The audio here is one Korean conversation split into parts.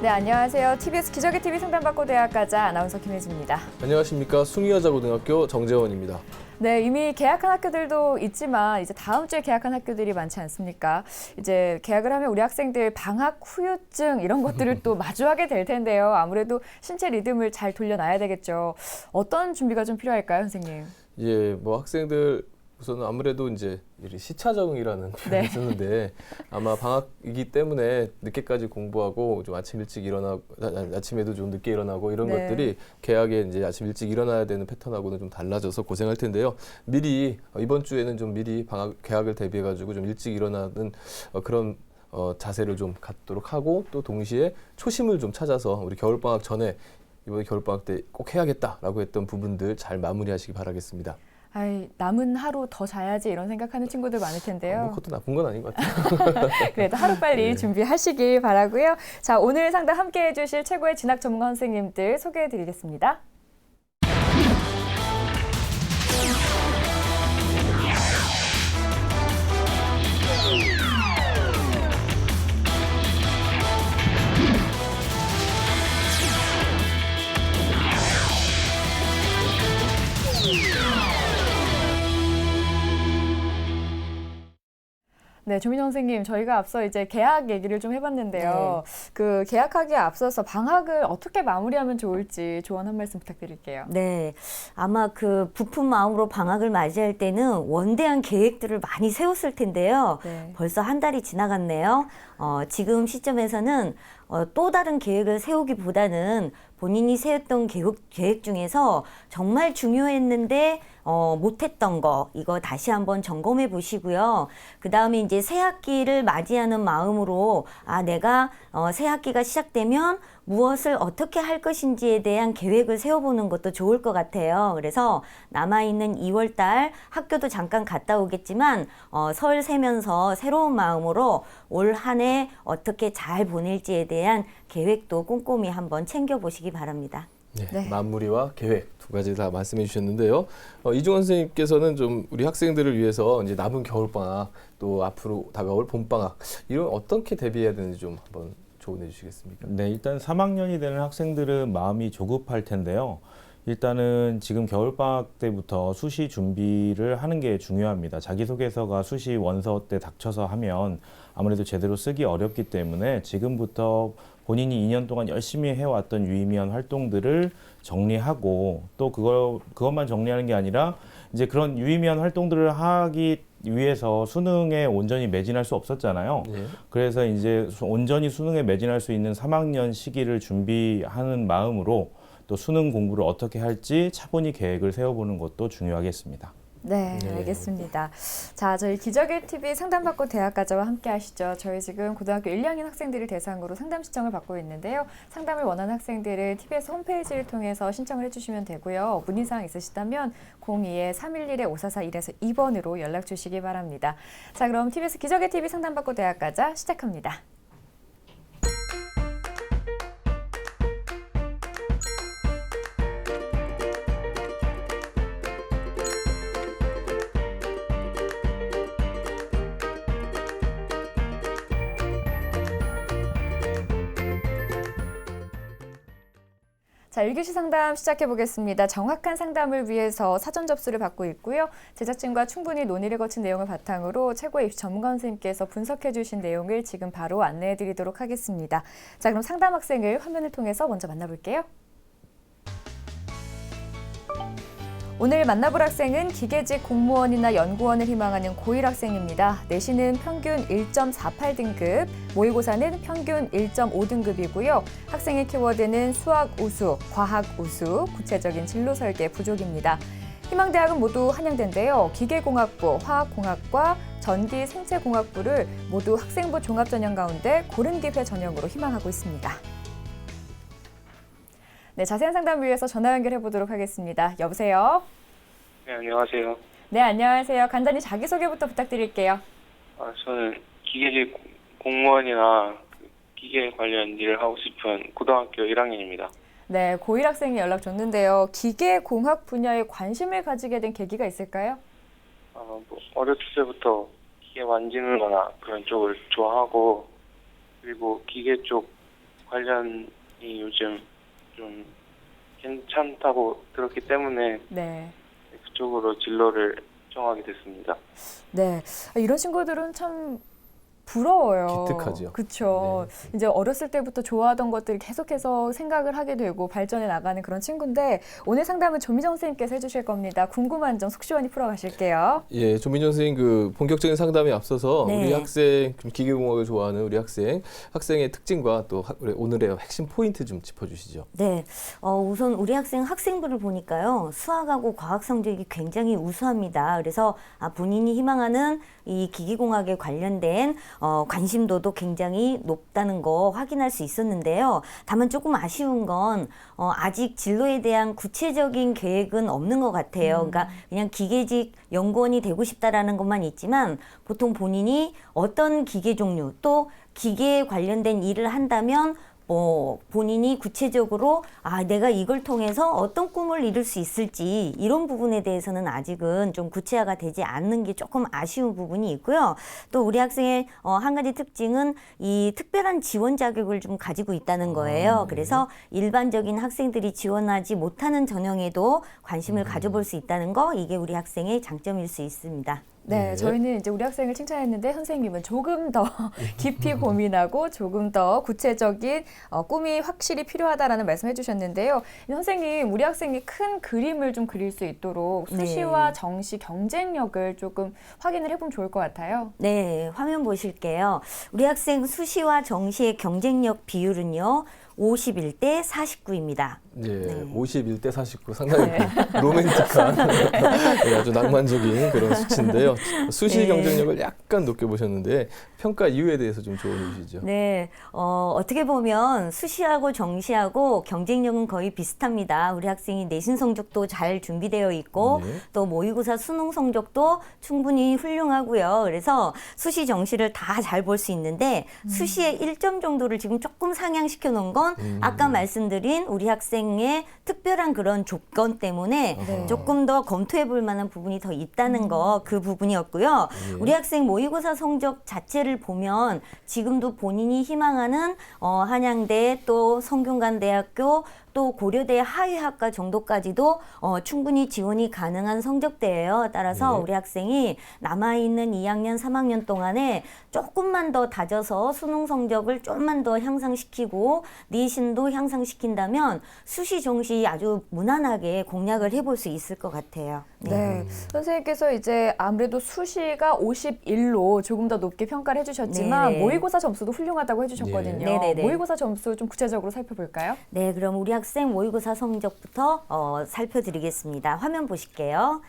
네, 안녕하세요. TBS 기적의 TV 상담받고 대학가자 아나운서 김혜지입니다. 안녕하십니까. 숭의여자고등학교 정재원입니다. 네, 이미 개학한 학교들도 있지만 이제 다음 주에 개학한 학교들이 많지 않습니까? 이제 개학을 하면 우리 학생들 방학 후유증 이런 것들을 또 마주하게 될 텐데요. 아무래도 신체 리듬을 잘 돌려놔야 되겠죠. 어떤 준비가 좀 필요할까요, 선생님? 예, 뭐 학생들 우선은 아무래도 이제 시차 적응이라는 표현을 쓰는데 아마 방학이기 때문에 늦게까지 공부하고 좀 아침 일찍 일어나고 아침에도 좀 늦게 일어나고 이런 것들이 개학에 이제 아침 일찍 일어나야 되는 패턴하고는 좀 달라져서 고생할 텐데요. 미리 이번 주에는 좀 미리 개학을 대비해 가지고 좀 일찍 일어나는 그런 자세를 좀 갖도록 하고 또 동시에 초심을 좀 찾아서 우리 겨울방학 전에 이번 겨울방학 때 꼭 해야겠다라고 했던 부분들 잘 마무리하시기 바라겠습니다. 아이, 남은 하루 더 자야지 이런 생각하는 친구들 많을 텐데요. 뭐 그것도 나쁜 건 아닌 것 같아요. 그래도 하루빨리 준비하시길 바라고요. 자, 오늘 상담 함께해 주실 최고의 진학 전문가 선생님들 소개해 드리겠습니다. 네, 조민정 선생님, 저희가 앞서 이제 개학 얘기를 좀 해봤는데요. 그 개학하기에 앞서서 방학을 어떻게 마무리하면 좋을지 조언 한 말씀 부탁드릴게요. 네, 아마 그 부푼 마음으로 방학을 맞이할 때는 원대한 계획들을 많이 세웠을 텐데요. 벌써 한 달이 지나갔네요. 지금 시점에서는 또 다른 계획을 세우기보다는 본인이 세웠던 계획 중에서 정말 중요했는데 못했던 거 이거 다시 한번 점검해 보시고요. 그 다음에 이제 새 학기를 맞이하는 마음으로 내가 새 학기가 시작되면 무엇을 어떻게 할 것인지에 대한 계획을 세워보는 것도 좋을 것 같아요. 그래서 남아있는 2월달 학교도 잠깐 갔다 오겠지만 설 세면서 새로운 마음으로 올 한 해 어떻게 잘 보낼지에 대한 계획도 꼼꼼히 한번 챙겨보시기 바랍니다. 네, 마무리와 계획 두 가지 다 말씀해 주셨는데요. 이종원 선생님께서는 좀 우리 학생들을 위해서 이제 남은 겨울방학 또 앞으로 다가올 봄방학 이런 어떻게 대비해야 되는지 좀 한번 조언해 주시겠습니까? 네, 일단 3학년이 되는 학생들은 마음이 조급할 텐데요. 일단은 지금 겨울방학 때부터 수시 준비를 하는 게 중요합니다. 자기소개서가 수시 원서 때 닥쳐서 하면 아무래도 제대로 쓰기 어렵기 때문에 지금부터 본인이 2년 동안 열심히 해왔던 유의미한 활동들을 정리하고 또 그것만 정리하는 게 아니라 이제 그런 유의미한 활동들을 하기 위해서 수능에 온전히 매진할 수 없었잖아요. 그래서 이제 온전히 수능에 매진할 수 있는 3학년 시기를 준비하는 마음으로 또 수능 공부를 어떻게 할지 차분히 계획을 세워보는 것도 중요하겠습니다. 네, 알겠습니다. 자, 저희 기적의 TV 상담받고 대학가자와 함께 하시죠. 저희 지금 고등학교 1, 2학년 학생들을 대상으로 상담 신청을 받고 있는데요. 상담을 원하는 학생들은 TBS 홈페이지를 통해서 신청을 해주시면 되고요. 문의사항 있으시다면 02-311-5441에서 2번으로 연락 주시기 바랍니다. 자, 그럼 TBS 기적의 TV 상담받고 대학가자 시작합니다. 자, 1교시 상담 시작해 보겠습니다. 정확한 상담을 위해서 사전 접수를 받고 있고요. 제작진과 충분히 논의를 거친 내용을 바탕으로 최고의 입시 전문가 선생님께서 분석해 주신 내용을 지금 바로 안내해 드리도록 하겠습니다. 자, 그럼 상담 학생을 화면을 통해서 먼저 만나볼게요. 오늘 만나볼 학생은 기계직 공무원이나 연구원을 희망하는 고1 학생입니다. 내신은 평균 1.48등급, 모의고사는 평균 1.5등급이고요. 학생의 키워드는 수학 우수, 과학 우수, 구체적인 진로 설계 부족입니다. 희망대학은 모두 한양대인데요. 기계공학부, 화학공학과 전기 생체공학부를 모두 학생부 종합전형 가운데 고른 기회 전형으로 희망하고 있습니다. 네, 자세한 상담을 위해서 전화 연결해 보도록 하겠습니다. 여보세요? 네, 안녕하세요. 네, 안녕하세요. 간단히 자기소개부터 부탁드릴게요. 저는 기계직 공무원이나 기계 관련 일을 하고 싶은 고등학교 1학년입니다. 네, 고1 학생이 연락 줬는데요. 기계공학 분야에 관심을 가지게 된 계기가 있을까요? 어렸을 때부터 기계 만지는 거나 그런 쪽을 좋아하고, 그리고 기계 쪽 관련이 요즘 좀 괜찮다고 들었기 때문에 네. 그쪽으로 진로를 정하게 됐습니다. 네. 이런 친구들은 참 부러워요. 기특하죠. 그렇죠. 네. 이제 어렸을 때부터 좋아하던 것들을 계속해서 생각을 하게 되고 발전해 나가는 그런 친구인데 오늘 상담은 조미정 선생님께서 해주실 겁니다. 궁금한 점 속 시원히 풀어가실게요. 예, 조민정 선생님 그 본격적인 상담에 앞서서 네. 우리 학생 기계공학을 좋아하는 우리 학생의 특징과 또 오늘의 핵심 포인트 좀 짚어주시죠. 네, 우선 우리 학생부를 보니까요, 수학하고 과학 성적이 굉장히 우수합니다. 그래서 본인이 희망하는 이 기계공학에 관련된 관심도도 굉장히 높다는 거 확인할 수 있었는데요. 다만 조금 아쉬운 건 아직 진로에 대한 구체적인 계획은 없는 것 같아요. 그러니까 그냥 기계직 연구원이 되고 싶다라는 것만 있지만 보통 본인이 어떤 기계 종류 또 기계에 관련된 일을 한다면 본인이 구체적으로 내가 이걸 통해서 어떤 꿈을 이룰 수 있을지 이런 부분에 대해서는 아직은 좀 구체화가 되지 않는 게 조금 아쉬운 부분이 있고요. 또 우리 학생의 한 가지 특징은 이 특별한 지원 자격을 좀 가지고 있다는 거예요. 그래서 일반적인 학생들이 지원하지 못하는 전형에도 관심을 가져볼 수 있다는 거, 이게 우리 학생의 장점일 수 있습니다. 네, 네. 저희는 이제 우리 학생을 칭찬했는데 선생님은 조금 더 깊이 고민하고 조금 더 구체적인 꿈이 확실히 필요하다라는 말씀해 주셨는데요. 선생님, 우리 학생이 큰 그림을 좀 그릴 수 있도록 수시와 정시 경쟁력을 조금 확인을 해보면 좋을 것 같아요. 네, 화면 보실게요. 우리 학생 수시와 정시의 경쟁력 비율은요, 51대 49입니다. 네, 51대 49 상당히 로맨틱한 네, 아주 낭만적인 그런 수치인데요. 수시 네. 경쟁력을 약간 높게 보셨는데 평가 이유에 대해서 좀 조언해 주시죠. 네, 어떻게 보면 수시하고 정시하고 경쟁력은 거의 비슷합니다. 우리 학생이 내신 성적도 잘 준비되어 있고 네. 또 모의고사 수능 성적도 충분히 훌륭하고요. 그래서 수시 정시를 다 잘 볼 수 있는데 수시의 1점 정도를 지금 조금 상향시켜 놓은 건 아까 말씀드린 우리 학생의 특별한 그런 조건 때문에 조금 더 검토해 볼 만한 부분이 더 있다는 거, 그 부분이었고요. 우리 학생 모의고사 성적 자체를 보면 지금도 본인이 희망하는 한양대 또 성균관대학교 또 고려대 하위학과 정도까지도 충분히 지원이 가능한 성적대예요. 따라서 네. 우리 학생이 남아있는 2학년, 3학년 동안에 조금만 더 다져서 수능 성적을 좀만 더 향상시키고 내신도 향상시킨다면 수시, 정시 아주 무난하게 공략을 해볼 수 있을 것 같아요. 네. 선생님께서 이제 아무래도 수시가 51로 조금 더 높게 평가를 해주셨지만 네네. 모의고사 점수도 훌륭하다고 해주셨거든요. 네네네. 모의고사 점수 좀 구체적으로 살펴볼까요? 네, 그럼 우리 학생 모의고사 성적부터 살펴드리겠습니다. 화면 보실게요.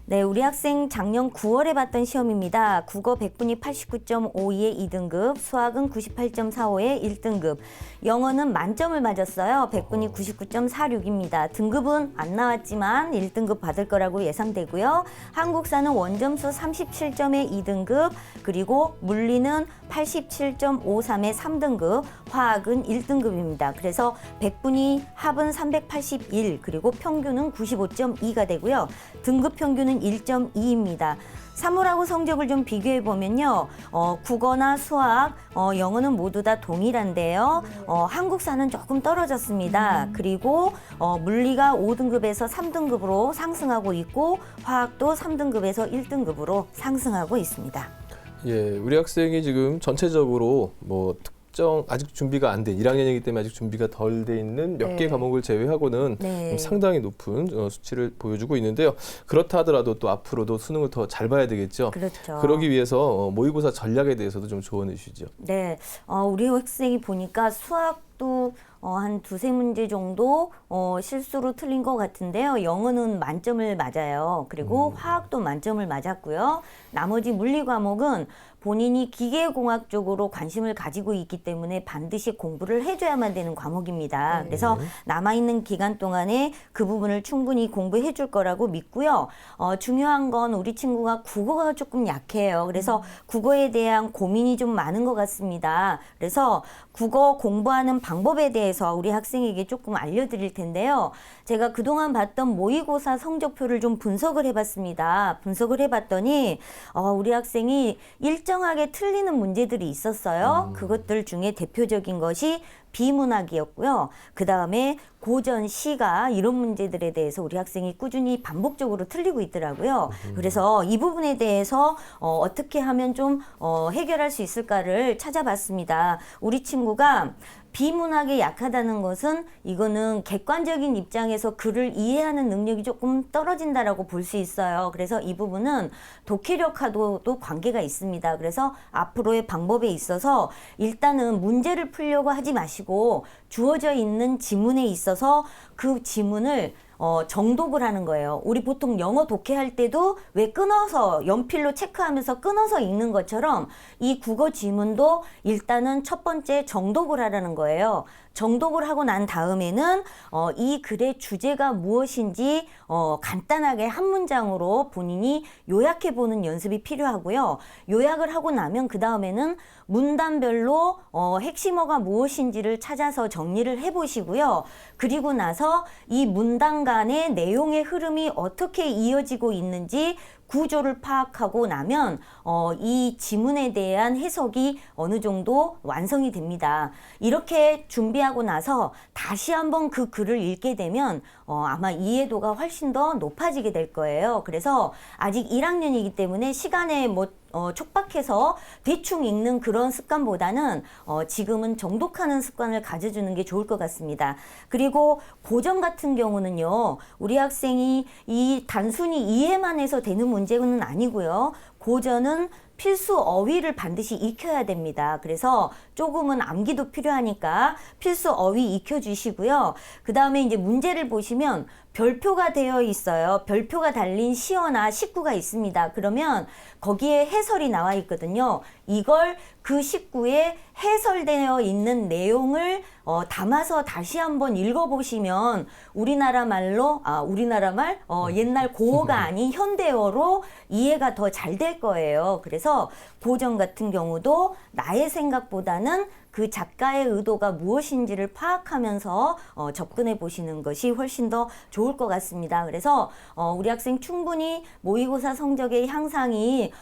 네, 우리 학생 작년 9월에 봤던 시험입니다. 국어 100분이 89.52의 2등급, 수학은 98.45의 1등급, 영어는 만점을 맞았어요. 100분이 99.46입니다. 등급은 안 나왔지만 1등급 받을 거라고 예상되고요. 한국사는 원점수 37점의 2등급, 그리고 물리는 87.53의 3등급, 화학은 1등급입니다. 그래서 100분이 합은 381, 그리고 평균은 95.2가 되고요. 등급 평균은 1.2입니다. 3월하고 성적을 좀 비교해 보면요. 국어나 수학, 영어는 모두 다 동일한데요. 한국사는 조금 떨어졌습니다. 그리고 물리가 5등급에서 3등급으로 상승하고 있고 화학도 3등급에서 1등급으로 상승하고 있습니다. 예, 우리 학생이 지금 전체적으로 뭐 아직 준비가 안 된 1학년이기 때문에 아직 준비가 덜 돼 있는 몇 개 과목을 제외하고는 네. 상당히 높은 수치를 보여주고 있는데요. 그렇다 하더라도 또 앞으로도 수능을 더 잘 봐야 되겠죠. 그렇죠. 그러기 위해서 모의고사 전략에 대해서도 좀 조언해 주시죠. 네, 우리 학생이 보니까 수학도 한 두세 문제 정도 실수로 틀린 것 같은데요. 영어는 만점을 맞아요. 그리고 화학도 만점을 맞았고요. 나머지 물리 과목은 본인이 기계공학 쪽으로 관심을 가지고 있기 때문에 반드시 공부를 해줘야만 되는 과목입니다. 그래서 남아있는 기간 동안에 그 부분을 충분히 공부해 줄 거라고 믿고요. 중요한 건 우리 친구가 국어가 조금 약해요. 그래서 국어에 대한 고민이 좀 많은 것 같습니다. 그래서 국어 공부하는 방법에 대해서 우리 학생에게 조금 알려드릴 텐데요. 제가 그동안 봤던 모의고사 성적표를 좀 분석을 해봤습니다. 분석을 해봤더니 우리 학생이 일정하게 틀리는 문제들이 있었어요. 그것들 중에 대표적인 것이 비문학이었고요. 그 다음에 고전, 시가 이런 문제들에 대해서 우리 학생이 꾸준히 반복적으로 틀리고 있더라고요. 그래서 이 부분에 대해서 어떻게 하면 좀 해결할 수 있을까를 찾아봤습니다. 우리 친구가 비문학에 약하다는 것은 이거는 객관적인 입장에서 글을 이해하는 능력이 조금 떨어진다라고 볼 수 있어요. 그래서 이 부분은 독해력하고도 관계가 있습니다. 그래서 앞으로의 방법에 있어서 일단은 문제를 풀려고 하지 마시고 주어져 있는 지문에 있어서 그 지문을 정독을 하는 거예요. 우리 보통 영어 독해할 때도 왜 끊어서 연필로 체크하면서 끊어서 읽는 것처럼 이 국어 지문도 일단은 첫 번째 정독을 하라는 거예요. 정독을 하고 난 다음에는 이 글의 주제가 무엇인지 간단하게 한 문장으로 본인이 요약해 보는 연습이 필요하고요. 요약을 하고 나면 그 다음에는 문단별로 핵심어가 무엇인지를 찾아서 정리를 해 보시고요. 그리고 나서 이 문단 간의 내용의 흐름이 어떻게 이어지고 있는지 구조를 파악하고 나면 이 지문에 대한 해석이 어느 정도 완성이 됩니다. 이렇게 준비하고 나서 다시 한번 그 글을 읽게 되면 아마 이해도가 훨씬 더 높아지게 될 거예요. 그래서 아직 1학년이기 때문에 시간에 촉박해서 대충 읽는 그런 습관보다는 지금은 정독하는 습관을 가져주는 게 좋을 것 같습니다. 그리고 고전 같은 경우는요, 우리 학생이 이 단순히 이해만 해서 되는 문제는 아니고요. 고전은 필수 어휘를 반드시 익혀야 됩니다. 그래서 조금은 암기도 필요하니까 필수 어휘 익혀주시고요. 그 다음에 이제 문제를 보시면 별표가 되어 있어요. 별표가 달린 시어나 식구가 있습니다. 그러면 거기에 해설이 나와 있거든요. 이걸 그 식구에 해설되어 있는 내용을 담아서 다시 한번 읽어보시면 우리나라 말로 옛날 고어가 아닌 현대어로 이해가 더 잘 될 거예요. 그래서 고전 같은 경우도 나의 생각보다는 그 작가의 의도가 무엇인지를 파악하면서 접근해 보시는 것이 훨씬 더 좋을 것 같습니다. 그래서 우리 학생 충분히 모의고사 성적의 향상이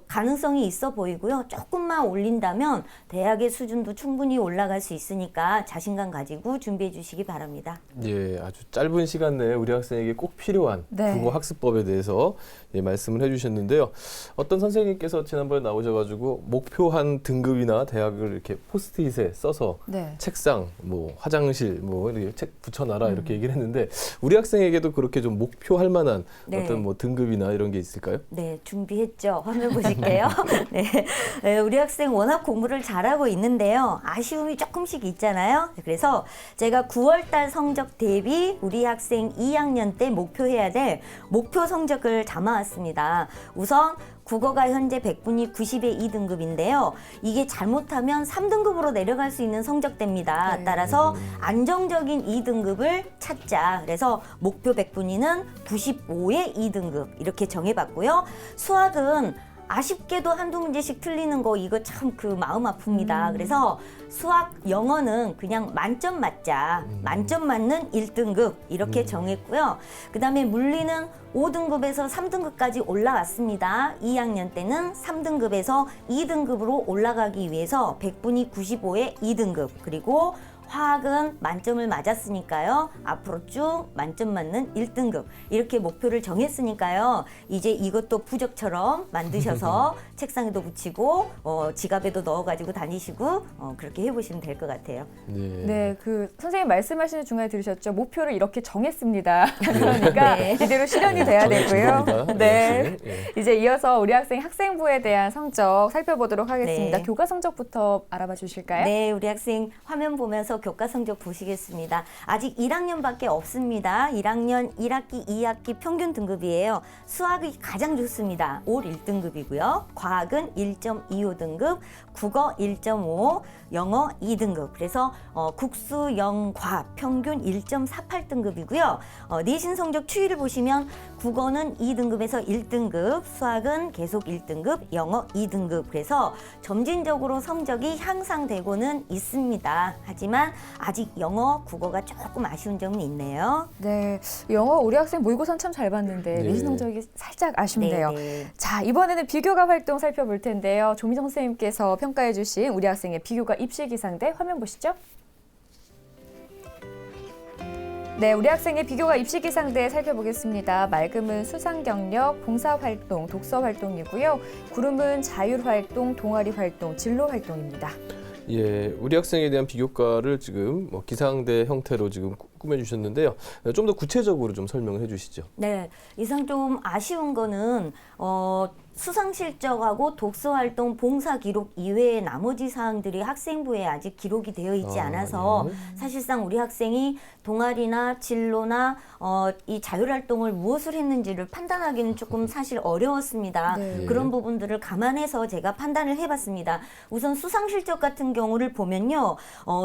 가능성이 있어 보이고요. 조금만 올린다면 대학의 수준도 충분히 올라갈 수 있으니까 자신감 가지고 준비해 주시기 바랍니다. 예, 아주 짧은 시간 내에 우리 학생에게 꼭 필요한 네. 국어 학습법에 대해서 말씀을 해주셨는데요. 어떤 선생님께서 지난번에 나오셔가지고 목표한 등급이나 대학을 이렇게 포스트잇에 써서 네. 책상, 화장실, 이렇게 책 붙여놔라 이렇게 얘기를 했는데 우리 학생에게도 그렇게 좀 목표할 만한 네. 어떤 등급이나 이런 게 있을까요? 네, 준비했죠. 화면 보실게요. 네, 우리 학생 워낙 공부를 잘하고 있는데요. 아쉬움이 조금씩 있잖아요. 그래서 제가 9월달 성적 대비 우리 학생 2학년 때 목표해야 될 목표 성적을 담아왔습니다. 우선 국어가 현재 100분이 90의 2등급인데요. 이게 잘못하면 3등급으로 내려갈 수 있는 성적대입니다. 네. 따라서 안정적인 2등급을 찾자. 그래서 목표 100분위는 95의 2등급 이렇게 정해봤고요. 수학은 아쉽게도 한두 문제씩 틀리는 거 이거 참 마음 아픕니다. 그래서 수학, 영어는 그냥 만점 맞자. 만점 맞는 1등급 이렇게 정했고요. 그 다음에 물리는 5등급에서 3등급까지 올라왔습니다. 2학년 때는 3등급에서 2등급으로 올라가기 위해서 100분이 95의 2등급 그리고 화학은 만점을 맞았으니까요. 앞으로 쭉 만점 맞는 1등급 이렇게 목표를 정했으니까요. 이제 이것도 부적처럼 만드셔서 책상에도 붙이고 지갑에도 넣어가지고 다니시고 그렇게 해보시면 될 것 같아요. 네, 선생님 말씀하시는 중간에 들으셨죠? 목표를 이렇게 정했습니다. 그러니까 네. 이대로 실현이 돼야 되고요. 정했습니다. 네. 네. 이제 이어서 우리 학생 학생부에 대한 성적 살펴보도록 하겠습니다. 네. 교과 성적부터 알아봐 주실까요? 네, 우리 학생 화면 보면서 교과 성적 보시겠습니다. 아직 1학년밖에 없습니다. 1학년 1학기, 2학기 평균 등급이에요. 수학이 가장 좋습니다. 올 1등급이고요. 과학은 1.25등급, 국어 1.5, 영어 2등급. 그래서 국수, 영, 과 평균 1.48등급이고요. 내신 성적 추이를 보시면 국어는 2등급에서 1등급, 수학은 계속 1등급, 영어 2등급. 그래서 점진적으로 성적이 향상되고는 있습니다. 하지만 아직 영어, 국어가 조금 아쉬운 점은 있네요. 네, 영어 우리 학생 모의고사는 참 잘 봤는데 네. 내신 성적이 살짝 아쉽네요. 네. 자, 이번에는 비교과 활동 살펴볼 텐데요. 조미정 선생님께서 평가해 주신 우리 학생의 비교과 입시 기상대 화면 보시죠. 네, 우리 학생의 비교과 입시 기상대 살펴보겠습니다. 맑음은 수상 경력, 봉사 활동, 독서 활동이고요. 구름은 자율 활동, 동아리 활동, 진로 활동입니다. 예, 우리 학생에 대한 비교과를 지금 기상대 형태로 지금 꾸며주셨는데요. 좀 더 구체적으로 좀 설명을 해주시죠. 네, 이상 좀 아쉬운 거는 수상 실적하고 독서 활동, 봉사 기록 이외의 나머지 사항들이 학생부에 아직 기록이 되어 있지 않아서 사실상 우리 학생이 동아리나 진로나 이 자율 활동을 무엇을 했는지를 판단하기는 조금 사실 어려웠습니다. 네. 그런 부분들을 감안해서 제가 판단을 해봤습니다. 우선 수상 실적 같은 경우를 보면요,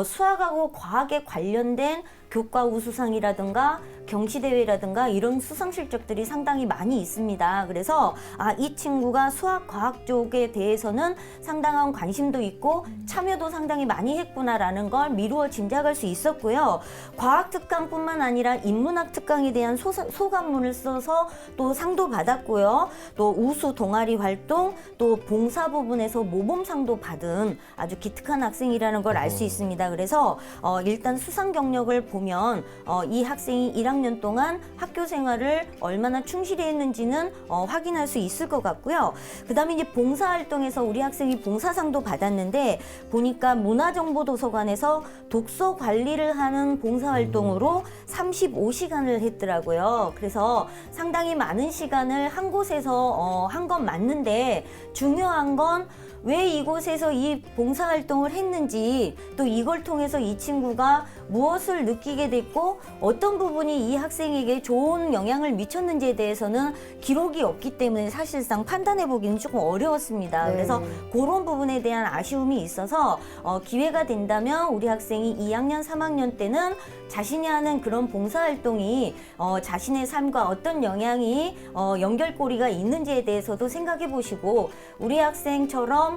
수학하고 과학에 관련된 교과 우수상이라든가 경시대회라든가 이런 수상 실적들이 상당히 많이 있습니다. 그래서 이 친구가 수학, 과학 쪽에 대해서는 상당한 관심도 있고 참여도 상당히 많이 했구나라는 걸 미루어 짐작할 수 있었고요. 과학 특강뿐만 아니라 인문학 특강에 대한 소감문을 써서 또 상도 받았고요. 또 우수 동아리 활동, 또 봉사 부분에서 모범상도 받은 아주 기특한 학생이라는 걸 알 수 있습니다. 그래서 일단 수상 경력을 보면 이 학생이 1학년 동안 학교 생활을 얼마나 충실히 했는지는 확인할 수 있을 것 같고요. 그 다음에 이제 봉사활동에서 우리 학생이 봉사상도 받았는데 보니까 문화정보도서관에서 독서 관리를 하는 봉사활동으로 35시간을 했더라고요. 그래서 상당히 많은 시간을 한 곳에서 한 건 맞는데 중요한 건 왜 이곳에서 이 봉사활동을 했는지 또 이걸 통해서 이 친구가 무엇을 느끼게 됐고 어떤 부분이 이 학생에게 좋은 영향을 미쳤는지에 대해서는 기록이 없기 때문에 사실상 판단해 보기는 조금 어려웠습니다. 네. 그래서 그런 부분에 대한 아쉬움이 있어서 기회가 된다면 우리 학생이 2학년, 3학년 때는 자신이 하는 그런 봉사활동이 자신의 삶과 어떤 영향이 연결고리가 있는지에 대해서도 생각해 보시고 우리 학생처럼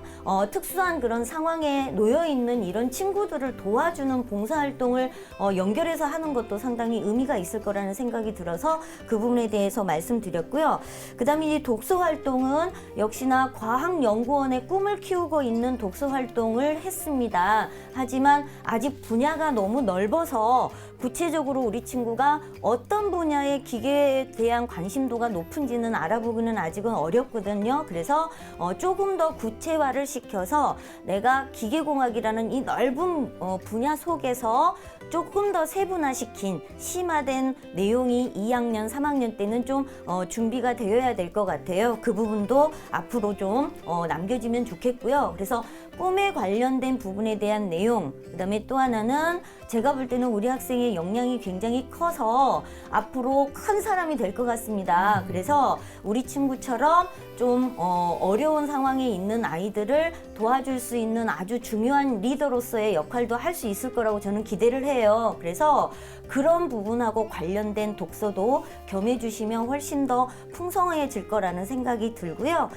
특수한 그런 상황에 놓여 있는 이런 친구들을 도와주는 봉사활동을 연결해서 하는 것도 상당히 의미가 있을 거라는 생각이 들어서 그 부분에 대해서 말씀드렸고요. 그 다음에 이 독서활동은 역시나 과학연구원의 꿈을 키우고 있는 독서활동을 했습니다. 하지만 아직 분야가 너무 넓어서 구체적으로 우리 친구가 어떤 분야의 기계에 대한 관심도가 높은지는 알아보기는 아직은 어렵거든요. 그래서 조금 더 구체화를 시켜서 내가 기계공학이라는 이 넓은 분야 속에서 조금 더 세분화시킨 심화된 내용이 2학년, 3학년 때는 좀 준비가 되어야 될 것 같아요. 그 부분도 앞으로 좀 남겨지면 좋겠고요. 그래서 꿈에 관련된 부분에 대한 내용, 그다음에 또 하나는 제가 볼 때는 우리 학생의 역량이 굉장히 커서 앞으로 큰 사람이 될 것 같습니다. 그래서 우리 친구처럼 좀 어려운 상황에 있는 아이들을 도와줄 수 있는 아주 중요한 리더로서의 역할도 할 수 있을 거라고 저는 기대를 해요. 그래서 그런 부분하고 관련된 독서도 겸해 주시면 훨씬 더 풍성해질 거라는 생각이 들고요.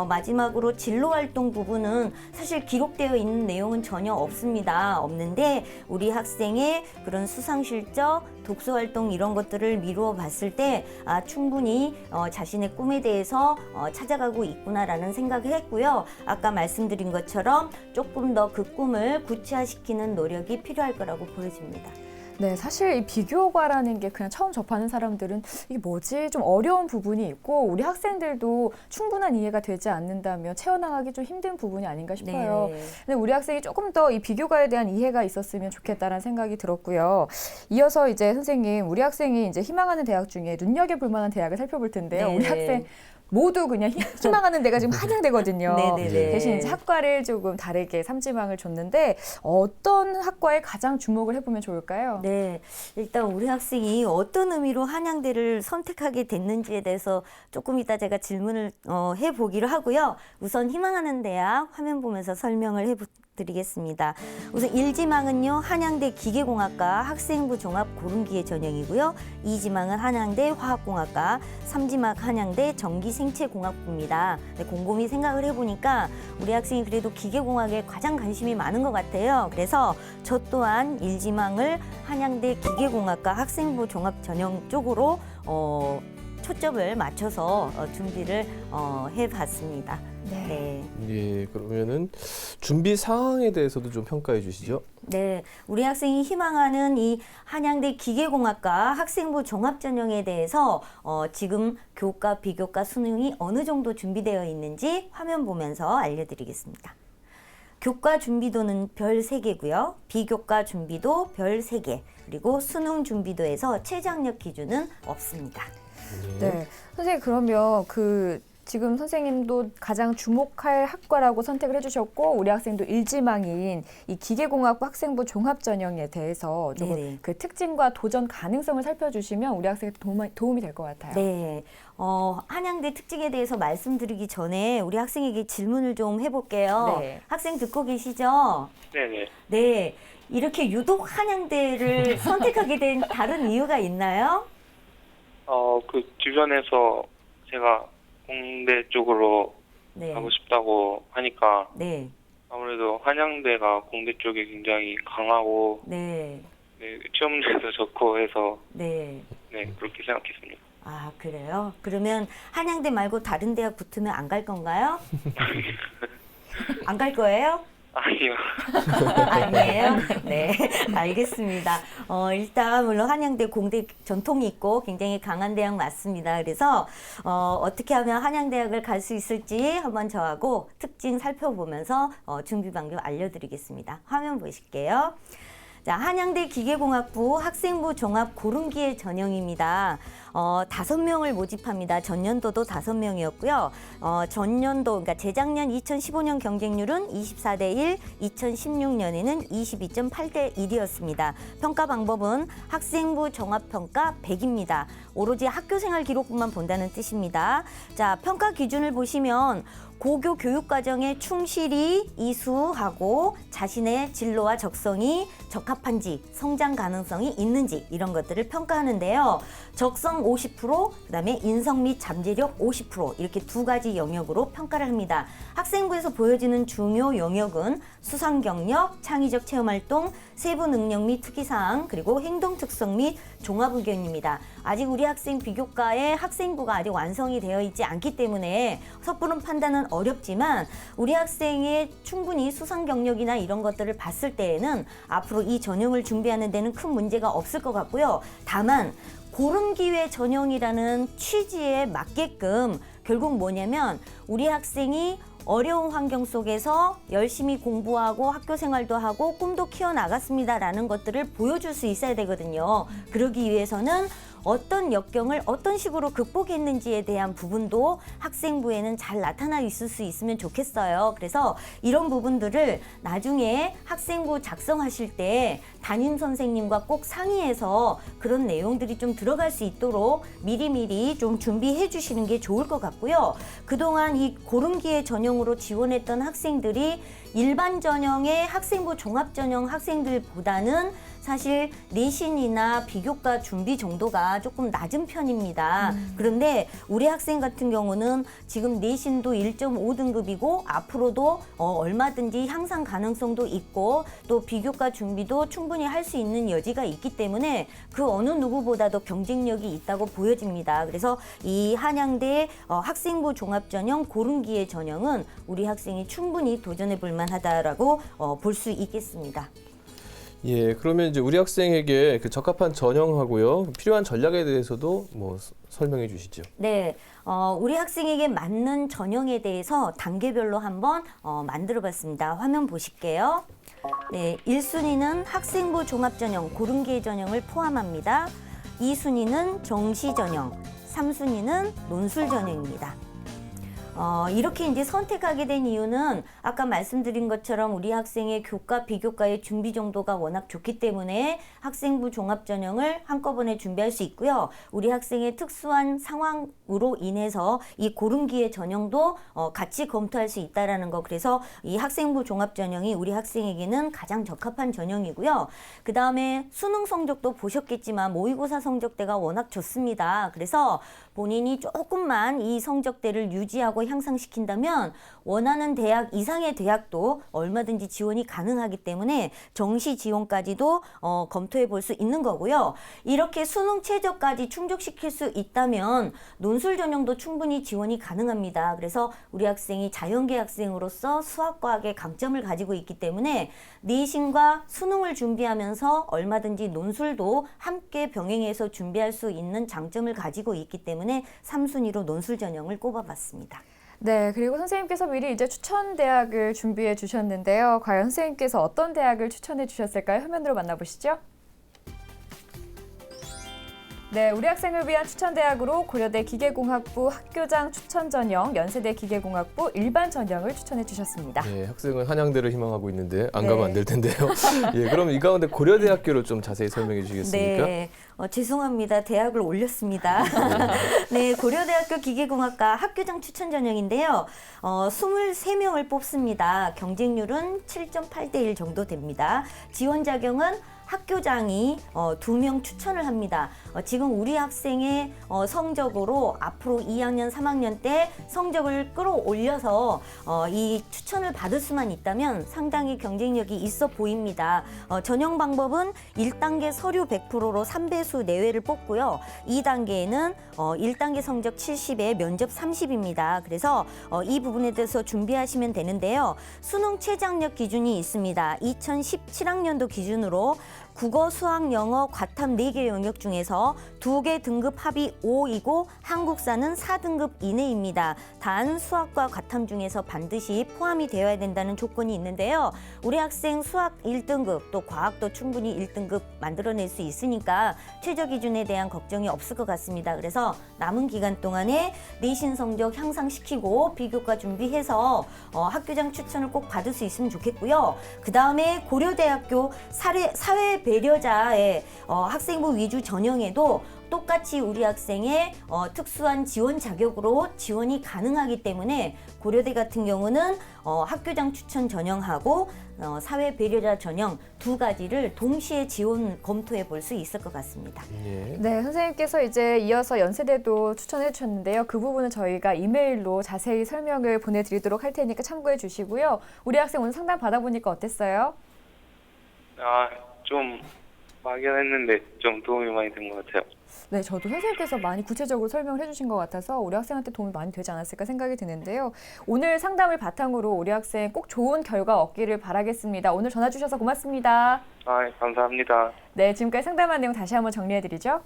마지막으로 진로활동 부분은 사실 기록되어 있는 내용은 전혀 없는데 우리 학생의 그런 수상실적, 독서활동 이런 것들을 미루어 봤을 때 충분히 자신의 꿈에 대해서 찾아가고 있구나라는 생각을 했고요. 아까 말씀드린 것처럼 조금 더 그 꿈을 구체화시키는 노력이 필요할 거라고 보여집니다. 네, 사실 이 비교과라는 게 그냥 처음 접하는 사람들은 이게 뭐지? 좀 어려운 부분이 있고 우리 학생들도 충분한 이해가 되지 않는다면 채워나가기 좀 힘든 부분이 아닌가 싶어요. 네. 근데 우리 학생이 조금 더 이 비교과에 대한 이해가 있었으면 좋겠다라는 생각이 들었고요. 이어서 이제 선생님, 우리 학생이 이제 희망하는 대학 중에 눈여겨볼 만한 대학을 살펴볼 텐데요. 네. 우리 학생 모두 그냥 희망하는 데가 지금 한양대거든요. 네네네. 대신 이제 학과를 조금 다르게 삼지망을 줬는데 어떤 학과에 가장 주목을 해보면 좋을까요? 네, 일단 우리 학생이 어떤 의미로 한양대를 선택하게 됐는지에 대해서 조금 이따 제가 질문을 해보기로 하고요. 우선 희망하는 대학 화면 보면서 설명을 드리겠습니다. 우선 1지망은요, 한양대 기계공학과 학생부 종합 고른기계 전형이고요. 2지망은 한양대 화학공학과, 3지망 한양대 전기생체공학부입니다. 네, 곰곰이 생각을 해보니까 우리 학생이 그래도 기계공학에 가장 관심이 많은 것 같아요. 그래서 저 또한 1지망을 한양대 기계공학과 학생부 종합 전형 쪽으로 초점을 맞춰서 준비를 해봤습니다. 네. 예, 그러면은 준비 상황에 대해서도 좀 평가해 주시죠. 네, 우리 학생이 희망하는 이 한양대 기계공학과 학생부 종합전형에 대해서 지금 교과, 비교과, 수능이 어느 정도 준비되어 있는지 화면 보면서 알려드리겠습니다. 교과 준비도는 별 3개고요. 비교과 준비도 별 3개. 그리고 수능 준비도에서 최저학력 기준은 없습니다. 네. 선생님, 그러면 지금 선생님도 가장 주목할 학과라고 선택을 해주셨고, 우리 학생도 일지망인 이 기계공학부 학생부 종합전형에 대해서 조금 네네. 그 특징과 도전 가능성을 살펴주시면 우리 학생한테 도움이 될 것 같아요. 네. 한양대 특징에 대해서 말씀드리기 전에 우리 학생에게 질문을 좀 해볼게요. 네. 학생 듣고 계시죠? 네네. 네. 이렇게 유독 한양대를 선택하게 된 다른 이유가 있나요? 그 주변에서 제가 공대 쪽으로 네. 가고 싶다고 하니까 네. 아무래도 한양대가 공대 쪽에 굉장히 강하고 네. 네, 취업률도 좋고 해서 네. 네, 그렇게 생각했습니다. 아, 그래요? 그러면 한양대 말고 다른 대학 붙으면 안 갈 건가요? 안 갈 거예요? 아니요. 아니에요? 네, 알겠습니다. 일단 물론 한양대 공대 전통이 있고 굉장히 강한 대학 맞습니다. 그래서 어떻게 하면 한양대학을 갈 수 있을지 한번 저하고 특징 살펴보면서 준비 방법 알려드리겠습니다. 화면 보실게요. 자, 한양대 기계공학부 학생부 종합 고른기회 전형입니다. 5명을 모집합니다. 전년도도 5명이었고요. 전년도, 그러니까 재작년 2015년 경쟁률은 24대 1, 2016년에는 22.8대 1이었습니다. 평가 방법은 학생부 종합평가 100입니다. 오로지 학교생활 기록부만 본다는 뜻입니다. 자, 평가 기준을 보시면 고교 교육과정에 충실히 이수하고 자신의 진로와 적성이 적합한지, 성장 가능성이 있는지 이런 것들을 평가하는데요. 적성 50%, 그다음에 인성 및 잠재력 50% 이렇게 2가지 영역으로 평가를 합니다. 학생부에서 보여지는 중요 영역은 수상 경력, 창의적 체험활동, 세부 능력 및 특기사항, 그리고 행동 특성 및 종합 의견입니다. 아직 우리 학생 비교과의 학생부가 아직 완성이 되어 있지 않기 때문에 섣부른 판단은 어렵지만 우리 학생의 충분히 수상 경력이나 이런 것들을 봤을 때에는 앞으로 이 전형을 준비하는 데는 큰 문제가 없을 것 같고요. 다만 고른기회 전형이라는 취지에 맞게끔 결국 뭐냐면 우리 학생이 어려운 환경 속에서 열심히 공부하고 학교 생활도 하고 꿈도 키워나갔습니다라는 것들을 보여줄 수 있어야 되거든요. 그러기 위해서는 어떤 역경을 어떤 식으로 극복했는지에 대한 부분도 학생부에는 잘 나타나 있을 수 있으면 좋겠어요. 그래서 이런 부분들을 나중에 학생부 작성하실 때 담임 선생님과 꼭 상의해서 그런 내용들이 좀 들어갈 수 있도록 미리미리 좀 준비해 주시는 게 좋을 것 같고요. 그동안 이 고른기회 전형으로 지원했던 학생들이 일반 전형의 학생부 종합 전형 학생들보다는 사실 내신이나 비교과 준비 정도가 조금 낮은 편입니다. 그런데 우리 학생 같은 경우는 지금 내신도 1.5등급이고 앞으로도 얼마든지 향상 가능성도 있고 또 비교과 준비도 충분히 할 수 있는 여지가 있기 때문에 그 어느 누구보다도 경쟁력이 있다고 보여집니다. 그래서 이 한양대 학생부 종합전형 고른기회 전형은 우리 학생이 충분히 도전해 볼 만하다라고 볼 수 있겠습니다. 예, 그러면 이제 우리 학생에게 그 적합한 전형하고요, 필요한 전략에 대해서도 뭐 설명해 주시죠. 네, 우리 학생에게 맞는 전형에 대해서 단계별로 한번 만들어봤습니다. 화면 보실게요. 네, 1순위는 학생부 종합전형, 고른기회 전형을 포함합니다. 2순위는 정시전형, 3순위는 논술전형입니다. 이렇게 이제 선택하게 된 이유는 아까 말씀드린 것처럼 우리 학생의 교과, 비교과의 준비 정도가 워낙 좋기 때문에 학생부 종합전형을 한꺼번에 준비할 수 있고요. 우리 학생의 특수한 상황으로 인해서 이 고른기회 전형도 같이 검토할 수 있다라는 거. 그래서 이 학생부 종합전형이 우리 학생에게는 가장 적합한 전형이고요. 그 다음에 수능 성적도 보셨겠지만 모의고사 성적대가 워낙 좋습니다. 그래서 본인이 조금만 이 성적대를 유지하고 향상시킨다면 원하는 대학 이상의 대학도 얼마든지 지원이 가능하기 때문에 정시 지원까지도 검토해 볼 수 있는 거고요. 이렇게 수능 최저까지 충족시킬 수 있다면 논술 전형도 충분히 지원이 가능합니다. 그래서 우리 학생이 자연계 학생으로서 수학과학의 강점을 가지고 있기 때문에 내신과 수능을 준비하면서 얼마든지 논술도 함께 병행해서 준비할 수 있는 장점을 가지고 있기 때문에 3순위로 논술 전형을 꼽아봤습니다. 네, 그리고 선생님께서 미리 이제 추천 대학을 준비해 주셨는데요. 과연 선생님께서 어떤 대학을 추천해 주셨을까요? 화면으로 만나보시죠. 네, 우리 학생을 위한 추천 대학으로 고려대 기계공학부 학교장 추천 전형, 연세대 기계공학부 일반 전형을 추천해 주셨습니다. 예, 학생은 한양대를 희망하고 있는데 안 네. 가면 안 될 텐데요. 예, 그럼 이 가운데 고려대학교를 좀 자세히 설명해 주시겠습니까? 네, 죄송합니다. 대학을 올렸습니다. 네, 고려대학교 기계공학과 학교장 추천 전형인데요. 23명을 뽑습니다. 경쟁률은 7.8대 1 정도 됩니다. 지원 자격은 학교장이 2명 추천을 합니다. 지금 우리 학생의 성적으로 앞으로 2학년, 3학년 때 성적을 끌어올려서 이 추천을 받을 수만 있다면 상당히 경쟁력이 있어 보입니다. 전형 방법은 1단계 서류 100%로 3배수 내외를 뽑고요. 2단계에는 1단계 성적 70에 면접 30입니다. 그래서 이 부분에 대해서 준비하시면 되는데요. 수능 최저학력 기준이 있습니다. 2017학년도 기준으로 국어, 수학, 영어, 과탐 4개 영역 중에서 2개 등급 합이 5이고 한국사는 4등급 이내입니다. 단 수학과 과탐 중에서 반드시 포함이 되어야 된다는 조건이 있는데요. 우리 학생 수학 1등급 또 과학도 충분히 1등급 만들어낼 수 있으니까 최저 기준에 대한 걱정이 없을 것 같습니다. 그래서 남은 기간 동안에 내신 성적 향상시키고 비교과 준비해서 학교장 추천을 꼭 받을 수 있으면 좋겠고요. 그 다음에 고려대학교 사회 배려자의 학생부 위주 전형에도 똑같이 우리 학생의 특수한 지원 자격으로 지원이 가능하기 때문에 고려대 같은 경우는 학교장 추천 전형하고 사회 배려자 전형 두 가지를 동시에 지원 검토해 볼 수 있을 것 같습니다. 예. 네, 선생님께서 이제 이어서 연세대도 추천해 주셨는데요. 그 부분은 저희가 이메일로 자세히 설명을 보내드리도록 할 테니까 참고해 주시고요. 우리 학생 오늘 상담 받아보니까 어땠어요? 좀 막연했는데 좀 도움이 많이 된 것 같아요. 네, 저도 선생님께서 많이 구체적으로 설명을 해주신 것 같아서 우리 학생한테 도움이 많이 되지 않았을까 생각이 드는데요. 오늘 상담을 바탕으로 우리 학생 꼭 좋은 결과 얻기를 바라겠습니다. 오늘 전화 주셔서 고맙습니다. 감사합니다. 네, 지금까지 상담한 내용 다시 한번 정리해드리죠.